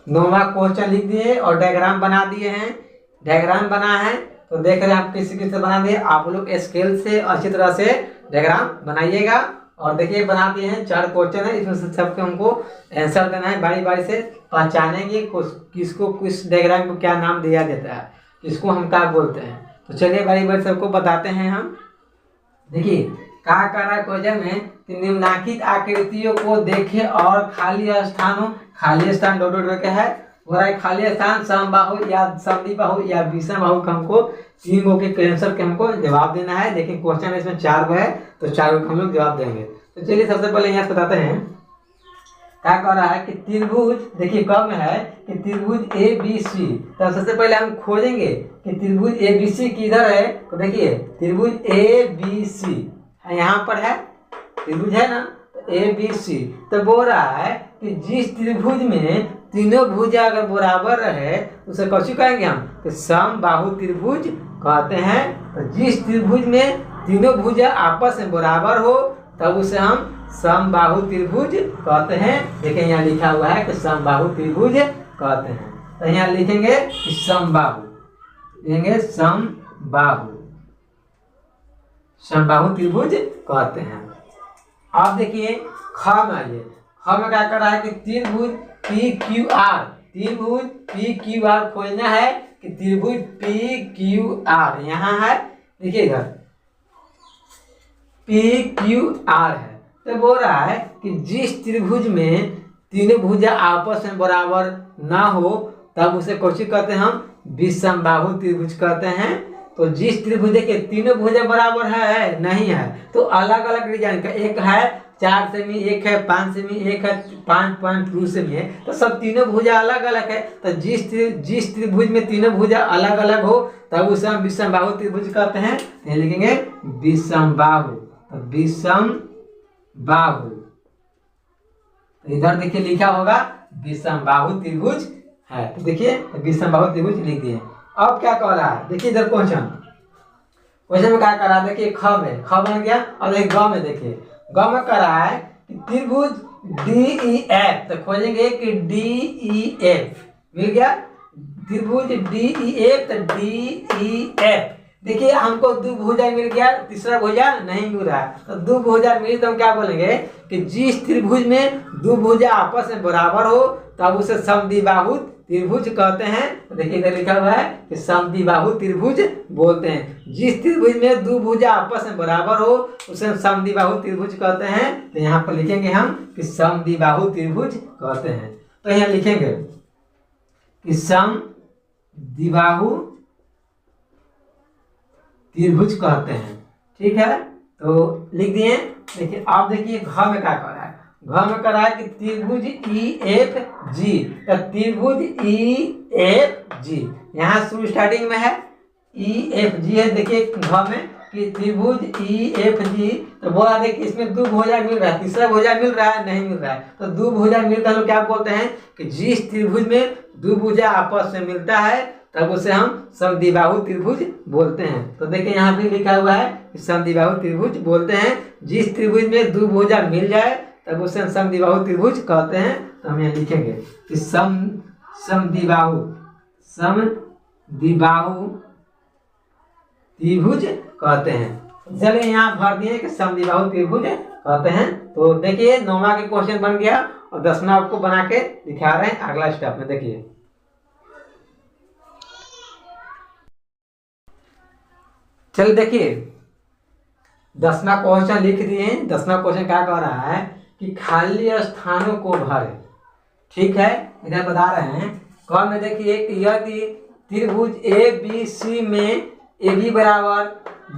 9वां question लिख दिए और डायग्राम बना दिए हैं। डायग्राम बना है तो देख रहे हैं आप किसी किसी बना दिए। आप लोग स्केल से अच्छी तरह से डायग्राम बनाइएगा। और देखिए बना दिए हैं 4 क्वेश्चन है, इसमें से सबके हमको आंसर देना है। बारी बारी से पहचानेंगे किसको किस डायग्राम को क्या नाम दिया जाता है, किसको हम क्या बोलते हैं। तो चलिए बारी बारी सबको बताते हैं हम। देखिए क्या कर रहा है क्वेश्चन में कि निम्नलिखित आकृतियों को देखें और खाली स्थान डॉट डॉट के है। हो रहा है खाली स्थान समबाहु या समद्विबाहु या विषमबाहु का हमको 3 गो के आंसर के हमको जवाब देना है। देखिए क्वेश्चन इसमें 4 गो है तो 4 गो हम लोग जवाब देंगे। तो चलिए सबसे पहले यहाँ बताते हैं क्या कर रहा है कि त्रिभुज, देखिए कब है कि त्रिभुज ABC। तो सबसे पहले हम खोजेंगे कि त्रिभुज ABC किधर है। तो देखिए त्रिभुज ABC यहाँ पर है, त्रिभुज है ना, तो ABC। तो बोल रहा है कि जिस त्रिभुज में तीनों भुजा अगर बराबर रहे उसे कैसे कहेंगे हम, तो समबाहु त्रिभुज कहते हैं। तो जिस त्रिभुज में तीनों भुजा आपस में बराबर हो तब उसे हम समबाहु त्रिभुज कहते हैं। देखिए यहाँ लिखा हुआ है कि समबाहु त्रिभुज कहते हैं। तो यहाँ लिखेंगे कि समबाहु, लिखेंगे समबाहु त्रिभुज कहते हैं। अब देखिए ख में आइए। ख में क्या कर रहा है कि त्रिभुज PQR खोजना है कि त्रिभुज PQR यहाँ है। देखिए इधर PQR है। तो बोल रहा है कि जिस त्रिभुज में तीनों भुजा आपस में बराबर ना हो तब उसे कौन कहते हैं हम, विषमबाहु त्रिभुज कहते हैं। तो जिस त्रिभुज के तीनों भुजा बराबर है नहीं है तो अलग अलग डिजाइन का, एक है 4 सेमी, एक है 5 सेमी, एक है 5.2 सेमी है, तो सब तीनों भुजा अलग अलग है। तो जिस त्रिभुज में तीनों भुजा अलग अलग हो तब उसे हम विषमबाहु त्रिभुज कहते हैं। ये लिखेंगे विषमबाहु, तो विषमबाहु। तो इधर देखिए लिखा होगा विषमबाहु त्रिभुज है। तो देखिए विषमबाहु त्रिभुज लिख दिए। अब क्या कह रहा है, देखिए इधर क्वेश्चन में क्या कर रहा है, देखिए ख बन गया। और एक ग में देखिए ग में कर रहा है कि त्रिभुज DEF। तो खोजेंगे कि DEF मिल गया, त्रिभुज DEF। तो DEF देखिए हमको 2 भुजा मिल गया, तीसरा भुजा नहीं मिल रहा है। तो 2 भुजा मिली तो हम क्या बोलेंगे कि जिस त्रिभुज में 2 भुजा आपस में बराबर हो तब उसे समद्विबाहु त्रिभुज कहते हैं। तो देखिए इधर लिखा हुआ है कि समद्विबाहु त्रिभुज बोलते हैं। जिस त्रिभुज में 2 भुजा आपस में बराबर हो उसे समद्विबाहु त्रिभुज कहते हैं। तो यहाँ पर लिखेंगे हम कि समद्विबाहु त्रिभुज कहते हैं। तो यहाँ लिखेंगे कि समद्विबाहु त्रिभुज कहते हैं। ठीक है, तो लिख दिए। देखिए आप देखिए घ में क्या कर रहा है, घ में कर रहा है कि त्रिभुज EFG। तो त्रिभुज EFG यहाँ शुरू स्टार्टिंग में है EFG है। देखिए घ में कि त्रिभुज EFG। तो बोला देखिए इसमें 2 भुजा मिल रहा है, तीसरा भुजा मिल रहा है नहीं मिल रहा है। तो 2 भुजा मिलता है तो क्या बोलते हैं कि जिस त्रिभुज में 2 भुजा आपस में मिलता है तब उसे हम समद्विबाहु त्रिभुज बोलते हैं। तो देखिए यहाँ भी लिखा हुआ है कि समद्विबाहु त्रिभुज बोलते हैं। जिस त्रिभुज में 2 भुजा मिल जाए तब उसे हम समद्विबाहु त्रिभुज कहते हैं। तो हम यहाँ लिखेंगे कि समद्विबाहु त्रिभुज कहते हैं। चलिए यहाँ भर दिए कि समद्विबाहु त्रिभुज कहते हैं। तो देखिए 9वां के क्वेश्चन बन गया और 10वां आपको बना के दिखा रहे हैं अगला स्टेप में। देखिए चलिए देखिए 10वां क्वेश्चन लिख दिए। 10वां क्वेश्चन क्या कह रहा है कि खाली स्थानों को भरे। ठीक है, इधर बता रहे हैं कौन में। देखिए कि यदि त्रिभुज ABC में AB बराबर,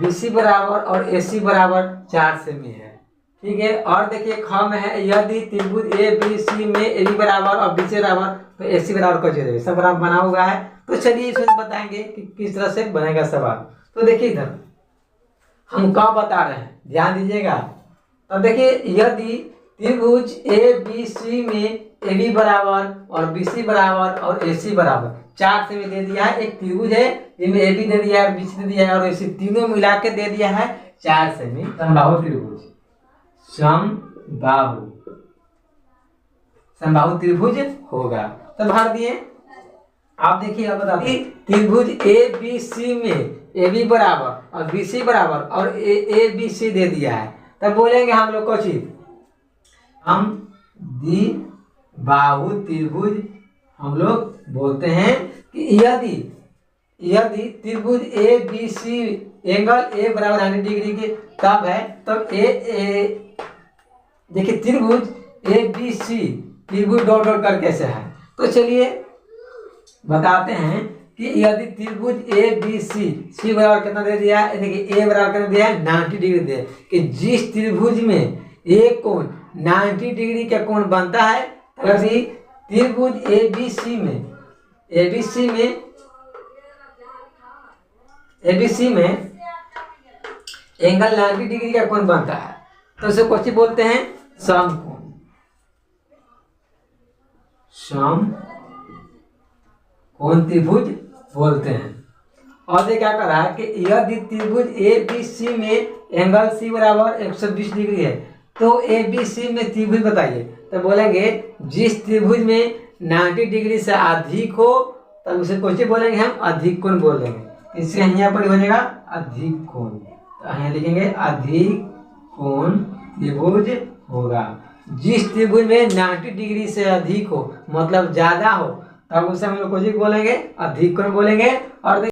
BC बराबर और AC बराबर 4 सेमी है। ठीक है, और देखिए ख में है यदि त्रिभुज ABC में AB बराबर और BC बराबर तो AC बराबर कैसे देंगे, सब बराबर बना हुआ है। तो चलिए इसमें बताएंगे कि किस तरह से बनेगा सवाल। तो देखिए इधर हम क्या बता रहे हैं, ध्यान दीजिएगा। तो देखिए यदि त्रिभुज ABC में AB बराबर और BC बराबर और AC बराबर 4 सेमी दे दिया है। एक त्रिभुज है जिसमें AB दे दिया है, BC दे दिया है और AC तीनों मिला के दे दिया है 4 सेमी। समबाहु त्रिभुज, समबाहु त्रिभुज होगा। तो भर दिए। आप देखिए, अब बताते हैं त्रिभुज ए बी सी में ए बी बराबर और बी सी बराबर और ए बी सी दे दिया है, तब बोलेंगे हम लोग को चीज, हम द्विबाहु त्रिभुज हम लोग बोलते हैं कि यदि त्रिभुज A B C angle A बराबर 90 डिग्री के तब है, तब ए देखिए त्रिभुज ए बी सी त्रिभुज डॉट डॉट कर कैसे है। तो चलिए बताते हैं कि यदि त्रिभुज ए बी सी बराबर कितना दे दिया है, देखिए ए बराबर कितना दिया है 90 डिग्री दिया है, कि जिस त्रिभुज में एक कोण 90 डिग्री का कोण बनता है, यदि त्रिभुज ए बी सी में एंगल 90 डिग्री का कोण बनता है, तो उसे कौन सी बोलते हैं, समकोण। समकोण त्रिभुज बोलते हैं। और ये क्या कर रहा है कि यदि त्रिभुज ए बी सी में एंगल सी बराबर 120 डिग्री है, तो ए बी सी में त्रिभुज बताइए, तो बोलेंगे जिस त्रिभुज में 90 डिग्री से अधिक हो, तब उसे कौन सी बोलेंगे, हम अधिक कोण बोलेंगे। इससे यहाँ पर हो जाएगा अधिक कोण, तो यहाँ लिखेंगे अधिक कोण त्रिभुज होगा। जिस त्रिभुज में 90 डिग्री से अधिक हो, मतलब ज्यादा हो, तब उसे हम लोग कौन सी बोलेंगे, अधिक कोण बोलेंगे। और